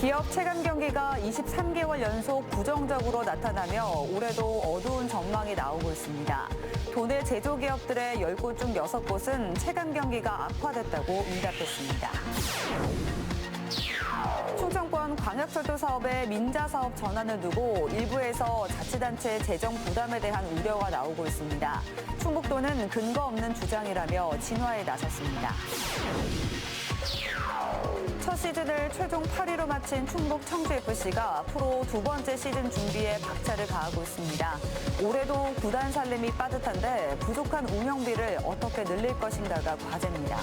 기업 체감 경기가 23개월 연속 부정적으로 나타나며 올해도 어두운 전망이 나오고 있습니다. 도내 제조기업들의 10곳 중 6곳은 체감 경기가 악화됐다고 응답했습니다. 충청권 광역철도 사업의 민자 사업 전환을 두고 일부에서 자치단체 재정 부담에 대한 우려가 나오고 있습니다. 충북도는 근거 없는 주장이라며 진화에 나섰습니다. 첫 시즌을 최종 8위로 마친 충북 청주FC가 프로 두 번째 시즌 준비에 박차를 가하고 있습니다. 올해도 구단 살림이 빠듯한데 부족한 운영비를 어떻게 늘릴 것인가가 과제입니다.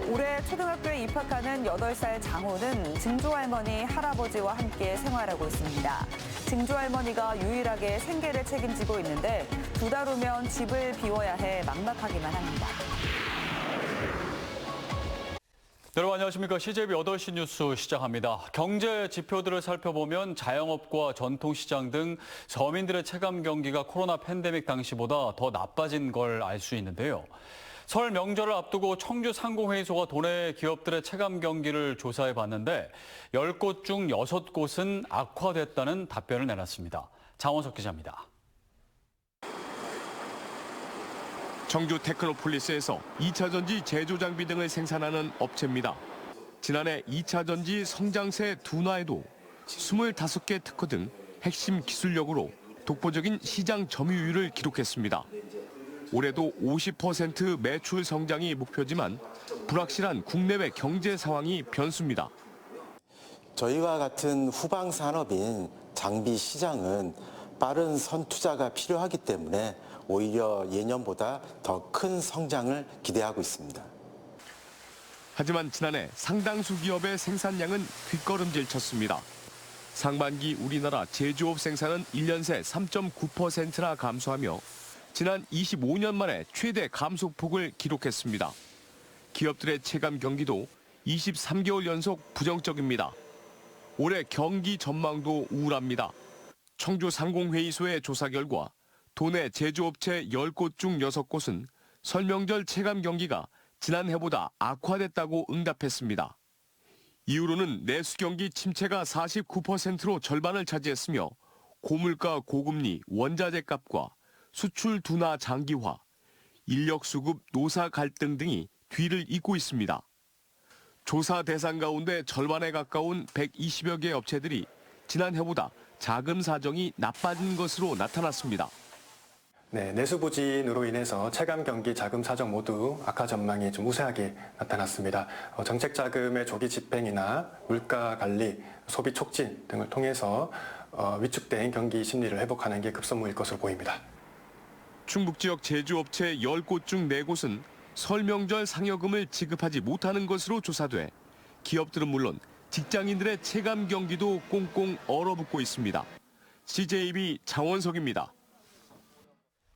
올해 초등학교에 입학하는 8살 장호는 증조할머니, 할아버지와 함께 생활하고 있습니다. 증조할머니가 유일하게 생계를 책임지고 있는데 2달 후면 집을 비워야 해 막막하기만 합니다. 여러분 안녕하십니까. CJB 8시 뉴스 시작합니다. 경제 지표들을 살펴보면 자영업과 전통시장 등 서민들의 체감 경기가 코로나 팬데믹 당시보다 더 나빠진 걸 알 수 있는데요. 설 명절을 앞두고 청주 상공회의소가 도내 기업들의 체감 경기를 조사해 봤는데 10곳 중 6곳은 악화됐다는 답변을 내놨습니다. 장원석 기자입니다. 청주 테크노폴리스에서 2차 전지 제조 장비 등을 생산하는 업체입니다. 지난해 2차 전지 성장세 둔화에도 25개 특허 등 핵심 기술력으로 독보적인 시장 점유율을 기록했습니다. 올해도 50% 매출 성장이 목표지만 불확실한 국내외 경제 상황이 변수입니다. 저희와 같은 후방 산업인 장비 시장은 빠른 선투자가 필요하기 때문에 오히려 예년보다 더 큰 성장을 기대하고 있습니다. 하지만 지난해 상당수 기업의 생산량은 뒷걸음질 쳤습니다. 상반기 우리나라 제조업 생산은 1년 새 3.9%나 감소하며 지난 25년 만에 최대 감소폭을 기록했습니다. 기업들의 체감 경기도 23개월 연속 부정적입니다. 올해 경기 전망도 우울합니다. 청주 상공회의소의 조사 결과 도내 제조업체 10곳 중 6곳은 설명절 체감 경기가 지난해보다 악화됐다고 응답했습니다. 이유로는 내수 경기 침체가 49%로 절반을 차지했으며 고물가 고금리, 원자재 값과 수출 둔화 장기화, 인력 수급 노사 갈등 등이 뒤를 잇고 있습니다. 조사 대상 가운데 절반에 가까운 120여 개 업체들이 지난해보다 자금 사정이 나빠진 것으로 나타났습니다. 네, 내수 부진으로 인해서 체감 경기, 자금 사정 모두 악화 전망이 좀 우세하게 나타났습니다. 정책 자금의 조기 집행이나 물가 관리, 소비 촉진 등을 통해서 위축된 경기 심리를 회복하는 게 급선무일 것으로 보입니다. 충북 지역 제조업체 10곳 중 4곳은 설 명절 상여금을 지급하지 못하는 것으로 조사돼 기업들은 물론 직장인들의 체감 경기도 꽁꽁 얼어붙고 있습니다. CJB 장원석입니다.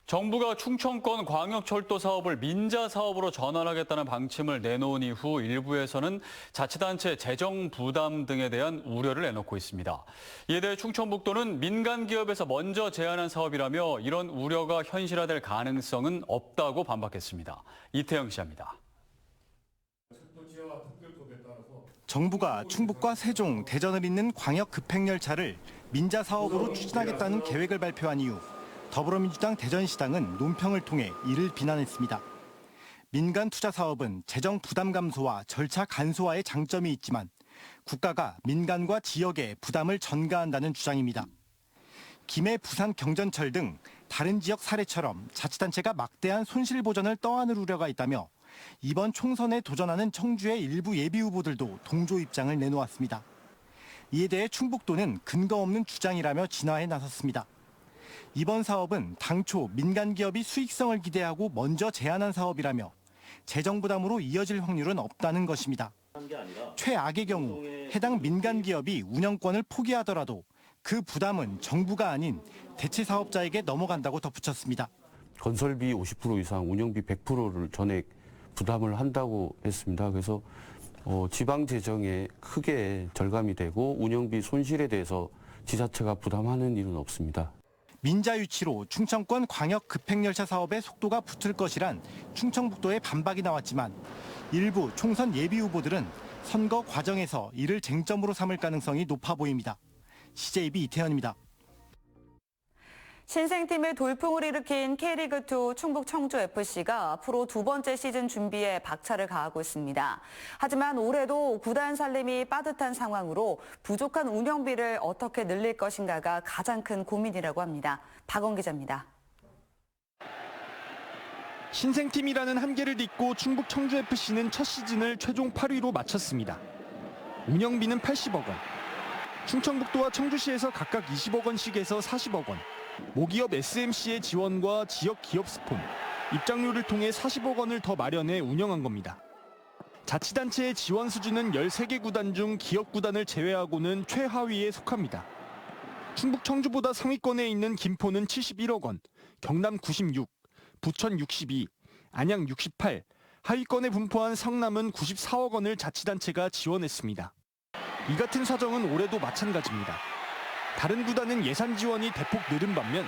정부가 충청권 광역철도 사업을 민자 사업으로 전환하겠다는 방침을 내놓은 이후 일부에서는 자치단체 재정 부담 등에 대한 우려를 내놓고 있습니다. 이에 대해 충청북도는 민간 기업에서 먼저 제안한 사업이라며 이런 우려가 현실화될 가능성은 없다고 반박했습니다. 이태영 기자입니다. 정부가 충북과 세종, 대전을 잇는 광역 급행열차를 민자 사업으로 추진하겠다는 계획을 발표한 이후 더불어민주당 대전시당은 논평을 통해 이를 비난했습니다. 민간 투자 사업은 재정 부담 감소와 절차 간소화의 장점이 있지만 국가가 민간과 지역에 부담을 전가한다는 주장입니다. 김해, 부산, 경전철 등 다른 지역 사례처럼 자치단체가 막대한 손실 보전을 떠안을 우려가 있다며 이번 총선에 도전하는 청주의 일부 예비 후보들도 동조 입장을 내놓았습니다. 이에 대해 충북도는 근거 없는 주장이라며 진화에 나섰습니다. 이번 사업은 당초 민간 기업이 수익성을 기대하고 먼저 제안한 사업이라며 재정 부담으로 이어질 확률은 없다는 것입니다. 최악의 경우 해당 민간 기업이 운영권을 포기하더라도 그 부담은 정부가 아닌 대체 사업자에게 넘어간다고 덧붙였습니다. 건설비 50% 이상, 운영비 100%를 전액 부담을 한다고 했습니다. 그래서 지방 재정에 크게 절감이 되고 운영비 손실에 대해서 지자체가 부담하는 일은 없습니다. 민자 유치로 충청권 광역 급행열차 사업의 속도가 붙을 것이란 충청북도의 반박이 나왔지만 일부 총선 예비 후보들은 선거 과정에서 이를 쟁점으로 삼을 가능성이 높아 보입니다. CJB 이태현입니다. 신생팀의 돌풍을 일으킨 K리그2 충북 청주FC가 프로 두 번째 시즌 준비에 박차를 가하고 있습니다. 하지만 올해도 구단 살림이 빠듯한 상황으로 부족한 운영비를 어떻게 늘릴 것인가가 가장 큰 고민이라고 합니다. 박원 기자입니다. 신생팀이라는 한계를 딛고 충북 청주FC는 첫 시즌을 최종 8위로 마쳤습니다. 운영비는 80억 원, 충청북도와 청주시에서 각각 20억 원씩에서 40억 원, 모기업 SMC의 지원과 지역 기업 스폰, 입장료를 통해 40억 원을 더 마련해 운영한 겁니다. 자치단체의 지원 수준은 13개 구단 중 기업 구단을 제외하고는 최하위에 속합니다. 충북 청주보다 상위권에 있는 김포는 71억 원, 경남 96, 부천 62, 안양 68, 하위권에 분포한 성남은 94억 원을 자치단체가 지원했습니다. 이 같은 사정은 올해도 마찬가지입니다. 다른 구단은 예산 지원이 대폭 늘은 반면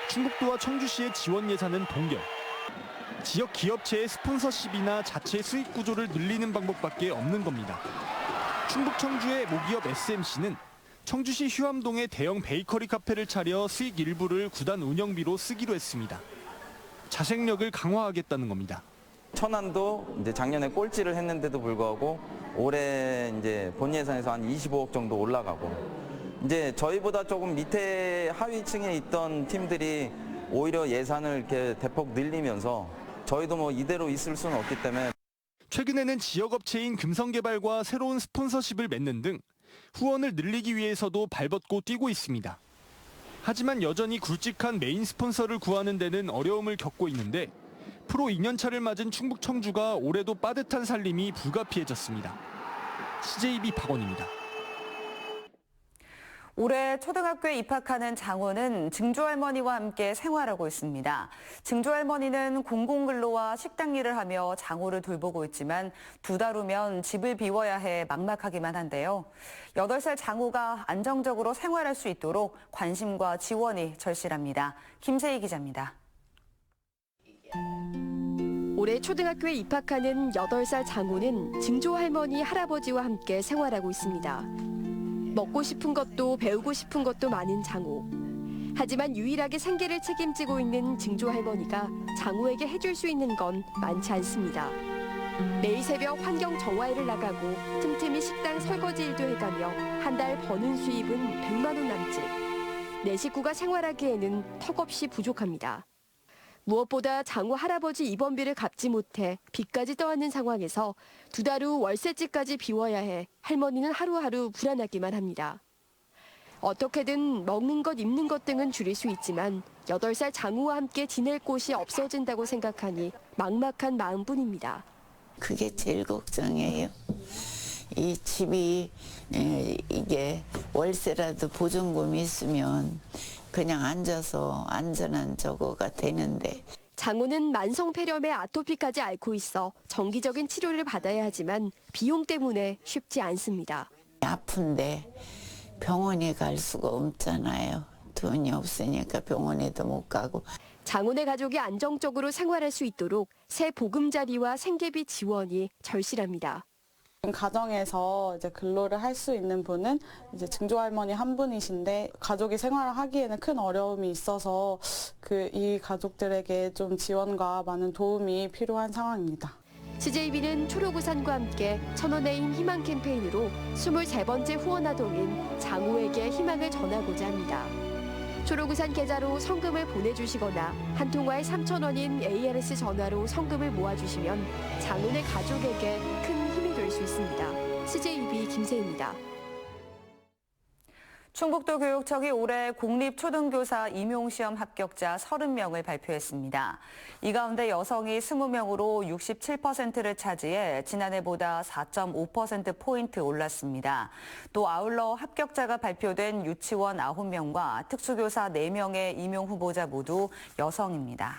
충북도와 청주시의 지원 예산은 동결. 지역 기업체의 스폰서십이나 자체 수익 구조를 늘리는 방법밖에 없는 겁니다. 충북 청주의 모기업 SMC는 청주시 휴암동에 대형 베이커리 카페를 차려 수익 일부를 구단 운영비로 쓰기로 했습니다. 자생력을 강화하겠다는 겁니다. 천안도 이제 작년에 꼴찌를 했는데도 불구하고 올해 이제 본 예산에서 한 25억 정도 올라가고, 이제 저희보다 조금 밑에 하위층에 있던 팀들이 오히려 예산을 이렇게 대폭 늘리면서 저희도 뭐 이대로 있을 수는 없기 때문에. 최근에는 지역업체인 금성개발과 새로운 스폰서십을 맺는 등 후원을 늘리기 위해서도 발벗고 뛰고 있습니다. 하지만 여전히 굵직한 메인 스폰서를 구하는 데는 어려움을 겪고 있는데 프로 2년차를 맞은 충북 청주가 올해도 빠듯한 살림이 불가피해졌습니다. CJB 박원입니다. 올해 초등학교에 입학하는 장호는 증조할머니와 함께 생활하고 있습니다. 증조할머니는 공공근로와 식당 일을 하며 장호를 돌보고 있지만 2달 후면 집을 비워야 해 막막하기만 한데요. 8살 장호가 안정적으로 생활할 수 있도록 관심과 지원이 절실합니다. 김세희 기자입니다. 올해 초등학교에 입학하는 8살 장호는 증조할머니, 할아버지와 함께 생활하고 있습니다. 먹고 싶은 것도 배우고 싶은 것도 많은 장호. 하지만 유일하게 생계를 책임지고 있는 증조할머니가 장호에게 해줄 수 있는 건 많지 않습니다. 매일 새벽 환경 정화에를 나가고 틈틈이 식당 설거지 일도 해가며 한 달 버는 수입은 100만 원 남짓. 내 식구가 생활하기에는 턱없이 부족합니다. 무엇보다 장호 할아버지 입원비를 갚지 못해 빚까지 떠안는 상황에서 2달 후 월세집까지 비워야 해 할머니는 하루하루 불안하기만 합니다. 어떻게든 먹는 것, 입는 것 등은 줄일 수 있지만 8살 장호와 함께 지낼 곳이 없어진다고 생각하니 막막한 마음뿐입니다. 그게 제일 걱정이에요. 이 집이 이게 월세라도 보증금이 있으면 그냥 앉아서 안전한 저거가 되는데. 장호는 만성폐렴에 아토피까지 앓고 있어 정기적인 치료를 받아야 하지만 비용 때문에 쉽지 않습니다. 아픈데 병원에 갈 수가 없잖아요. 돈이 없으니까 병원에도 못 가고. 장호네 가족이 안정적으로 생활할 수 있도록 새 보금자리와 생계비 지원이 절실합니다. 가정에서 이제 근로를 할 수 있는 분은 이제 증조할머니 한 분이신데 가족이 생활을 하기에는 큰 어려움이 있어서 이 가족들에게 좀 지원과 많은 도움이 필요한 상황입니다. CJB는 초록우산과 함께 천원의 힘 희망 캠페인으로 23번째 후원아동인 장호에게 희망을 전하고자 합니다. 초록우산 계좌로 성금을 보내주시거나 한 통화에 3,000원인 ARS 전화로 성금을 모아주시면 장호네 가족에게 큰 힘이 될 수 있습니다. CJB 김세희입니다. 충북도 교육청이 올해 공립초등교사 임용시험 합격자 30명을 발표했습니다. 이 가운데 여성이 20명으로 67%를 차지해 지난해보다 4.5%포인트 올랐습니다. 또 아울러 합격자가 발표된 유치원 9명과 특수교사 4명의 임용 후보자 모두 여성입니다.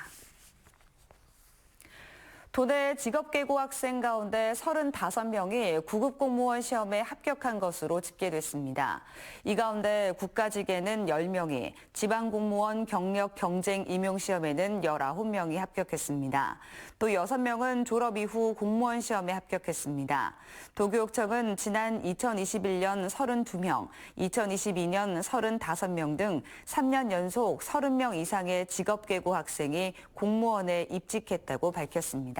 도내 직업계고 학생 가운데 35명이 구급공무원 시험에 합격한 것으로 집계됐습니다. 이 가운데 국가직에는 10명이, 지방공무원 경력 경쟁 임용시험에는 19명이 합격했습니다. 또 6명은 졸업 이후 공무원 시험에 합격했습니다. 도교육청은 지난 2021년 32명, 2022년 35명 등 3년 연속 30명 이상의 직업계고 학생이 공무원에 입직했다고 밝혔습니다.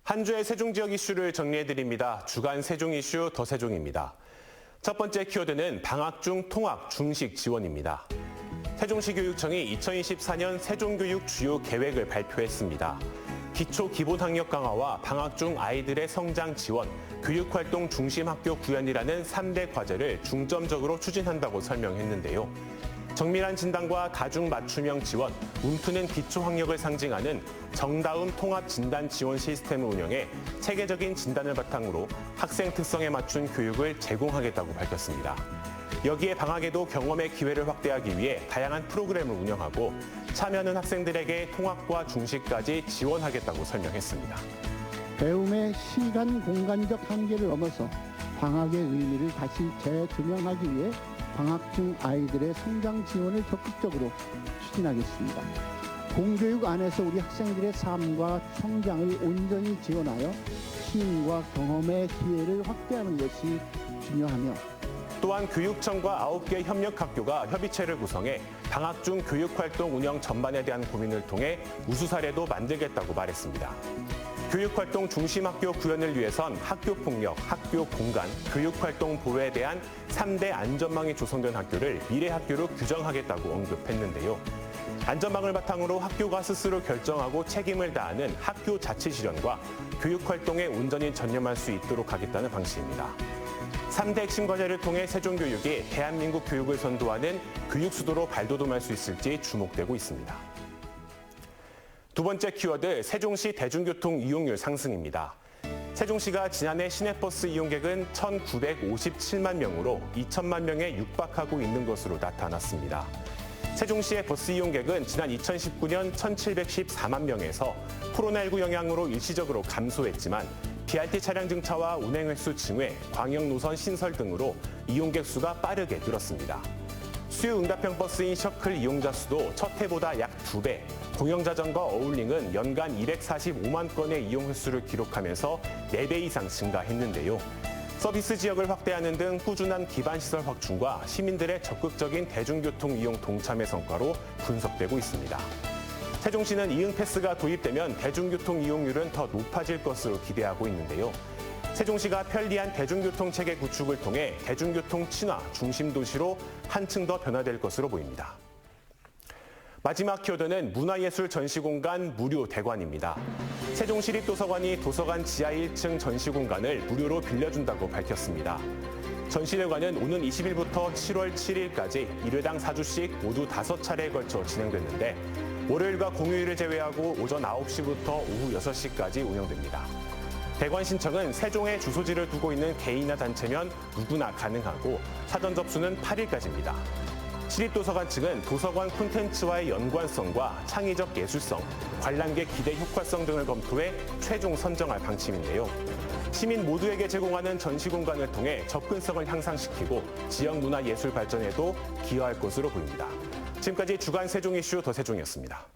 한 주의 세종 지역 이슈를 정리해드립니다. 주간 세종 이슈 더 세종입니다. 첫 번째 키워드는 방학 중 통학 중식 지원입니다. 세종시 교육청이 2024년 세종교육 주요 계획을 발표했습니다. 기초 기본 학력 강화와 방학 중 아이들의 성장 지원, 교육활동 중심 학교 구현이라는 3대 과제를 중점적으로 추진한다고 설명했는데요. 정밀한 진단과 다중 맞춤형 지원, 움트는 기초 학력을 상징하는 정다움 통합 진단 지원 시스템을 운영해 체계적인 진단을 바탕으로 학생 특성에 맞춘 교육을 제공하겠다고 밝혔습니다. 여기에 방학에도 경험의 기회를 확대하기 위해 다양한 프로그램을 운영하고 참여하는 학생들에게 통학과 중식까지 지원하겠다고 설명했습니다. 배움의 시간 공간적 한계를 넘어서 방학의 의미를 다시 재조명하기 위해 방학 중 아이들의 성장 지원을 적극적으로 추진하겠습니다. 공교육 안에서 우리 학생들의 삶과 성장을 온전히 지원하여 시민과 경험의 기회를 확대하는 것이 중요하며 또한 교육청과 9개 협력학교가 협의체를 구성해 방학 중 교육활동 운영 전반에 대한 고민을 통해 우수 사례도 만들겠다고 말했습니다. 교육활동 중심 학교 구현을 위해선 학교폭력, 학교 공간, 교육활동 보호에 대한 3대 안전망이 조성된 학교를 미래학교로 규정하겠다고 언급했는데요. 안전망을 바탕으로 학교가 스스로 결정하고 책임을 다하는 학교 자치 실현과 교육활동에 온전히 전념할 수 있도록 하겠다는 방식입니다. 3대 핵심 과제를 통해 세종교육이 대한민국 교육을 선도하는 교육 수도로 발돋움할 수 있을지 주목되고 있습니다. 두 번째 키워드, 세종시 대중교통 이용률 상승입니다. 세종시가 지난해 시내버스 이용객은 1,957만 명으로 2천만 명에 육박하고 있는 것으로 나타났습니다. 세종시의 버스 이용객은 지난 2019년 1,714만 명에서 코로나19 영향으로 일시적으로 감소했지만 BRT 차량 증차와 운행 횟수 증회, 광역 노선 신설 등으로 이용객 수가 빠르게 늘었습니다. 수요 응답형 버스인 셔클 이용자 수도 첫 해보다 약 2배, 공영자전거 어울링은 연간 245만 건의 이용 횟수를 기록하면서 4배 이상 증가했는데요. 서비스 지역을 확대하는 등 꾸준한 기반시설 확충과 시민들의 적극적인 대중교통 이용 동참의 성과로 분석되고 있습니다. 세종시는 이응패스가 도입되면 대중교통 이용률은 더 높아질 것으로 기대하고 있는데요. 세종시가 편리한 대중교통 체계 구축을 통해 대중교통 친화 중심 도시로 한층 더 변화될 것으로 보입니다. 마지막 키워드는 문화예술 전시공간 무료 대관입니다. 세종시립도서관이 도서관 지하 1층 전시공간을 무료로 빌려준다고 밝혔습니다. 전시대관은 오는 20일부터 7월 7일까지 1회당 4주씩 모두 5차례에 걸쳐 진행됐는데 월요일과 공휴일을 제외하고 오전 9시부터 오후 6시까지 운영됩니다. 대관 신청은 세종에 주소지를 두고 있는 개인이나 단체면 누구나 가능하고 사전 접수는 8일까지입니다. 시립도서관 측은 도서관 콘텐츠와의 연관성과 창의적 예술성, 관람객 기대 효과성 등을 검토해 최종 선정할 방침인데요. 시민 모두에게 제공하는 전시 공간을 통해 접근성을 향상시키고 지역 문화 예술 발전에도 기여할 것으로 보입니다. 지금까지 주간 세종 이슈 더 세종이었습니다.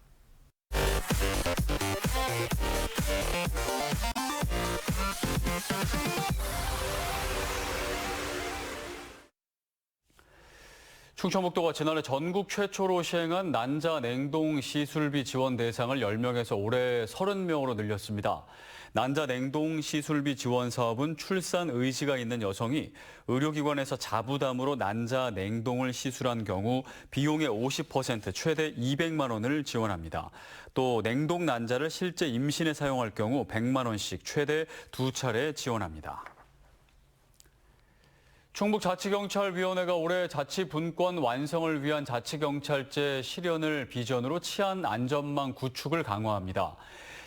충청북도가 지난해 전국 최초로 시행한 난자 냉동 시술비 지원 대상을 10명에서 올해 30명으로 늘렸습니다. 난자 냉동 시술비 지원 사업은 출산 의지가 있는 여성이 의료기관에서 자부담으로 난자 냉동을 시술한 경우 비용의 50% 최대 200만 원을 지원합니다. 또 냉동 난자를 실제 임신에 사용할 경우 100만 원씩 최대 2차례 지원합니다. 충북자치경찰위원회가 올해 자치분권 완성을 위한 자치경찰제 실현을 비전으로 치안 안전망 구축을 강화합니다.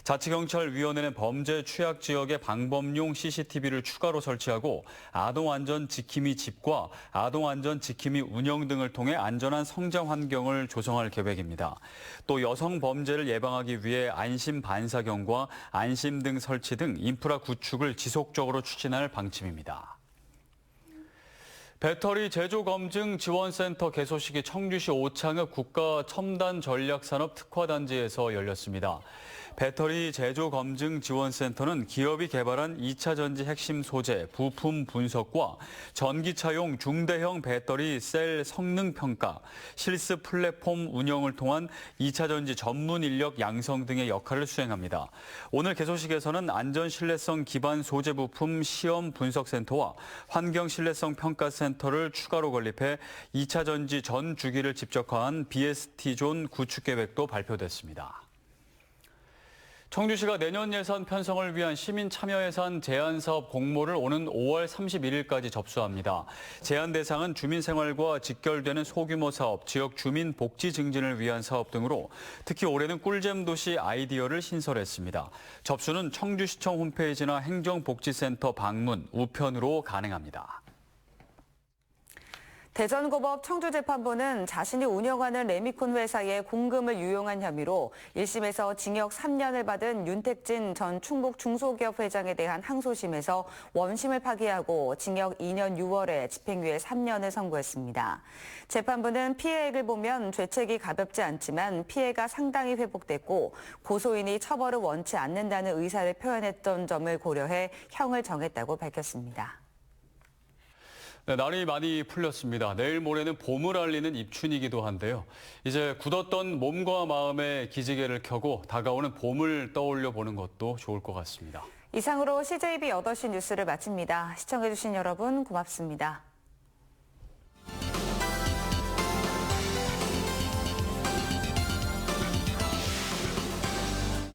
자치경찰위원회는 범죄 취약 지역에 방범용 CCTV를 추가로 설치하고 아동안전 지킴이 집과 아동안전 지킴이 운영 등을 통해 안전한 성장 환경을 조성할 계획입니다. 또 여성 범죄를 예방하기 위해 안심 반사경과 안심 등 설치 등 인프라 구축을 지속적으로 추진할 방침입니다. 배터리 제조 검증 지원센터 개소식이 청주시 오창읍 국가첨단전략산업 특화단지에서 열렸습니다. 배터리 제조 검증 지원센터는 기업이 개발한 2차 전지 핵심 소재, 부품 분석과 전기차용 중대형 배터리 셀 성능 평가, 실습 플랫폼 운영을 통한 2차 전지 전문 인력 양성 등의 역할을 수행합니다. 오늘 개소식에서는 안전 신뢰성 기반 소재 부품 시험 분석센터와 환경 신뢰성 평가센터를 추가로 건립해 2차 전지 전 주기를 집적화한 BST존 구축 계획도 발표됐습니다. 청주시가 내년 예산 편성을 위한 시민 참여 예산 제안 사업 공모를 오는 5월 31일까지 접수합니다. 제안 대상은 주민 생활과 직결되는 소규모 사업, 지역 주민 복지 증진을 위한 사업 등으로 특히 올해는 꿀잼 도시 아이디어를 신설했습니다. 접수는 청주시청 홈페이지나 행정복지센터 방문, 우편으로 가능합니다. 대전고법 청주재판부는 자신이 운영하는 레미콘 회사의 공금을 유용한 혐의로 1심에서 징역 3년을 받은 윤택진 전 충북 중소기업 회장에 대한 항소심에서 원심을 파기하고 징역 2년 6월에 집행유예 3년을 선고했습니다. 재판부는 피해액을 보면 죄책이 가볍지 않지만 피해가 상당히 회복됐고 고소인이 처벌을 원치 않는다는 의사를 표현했던 점을 고려해 형을 정했다고 밝혔습니다. 네, 날이 많이 풀렸습니다. 내일 모레는 봄을 알리는 입춘이기도 한데요. 이제 굳었던 몸과 마음의 기지개를 켜고 다가오는 봄을 떠올려 보는 것도 좋을 것 같습니다. 이상으로 CJB 8시 뉴스를 마칩니다. 시청해주신 여러분 고맙습니다.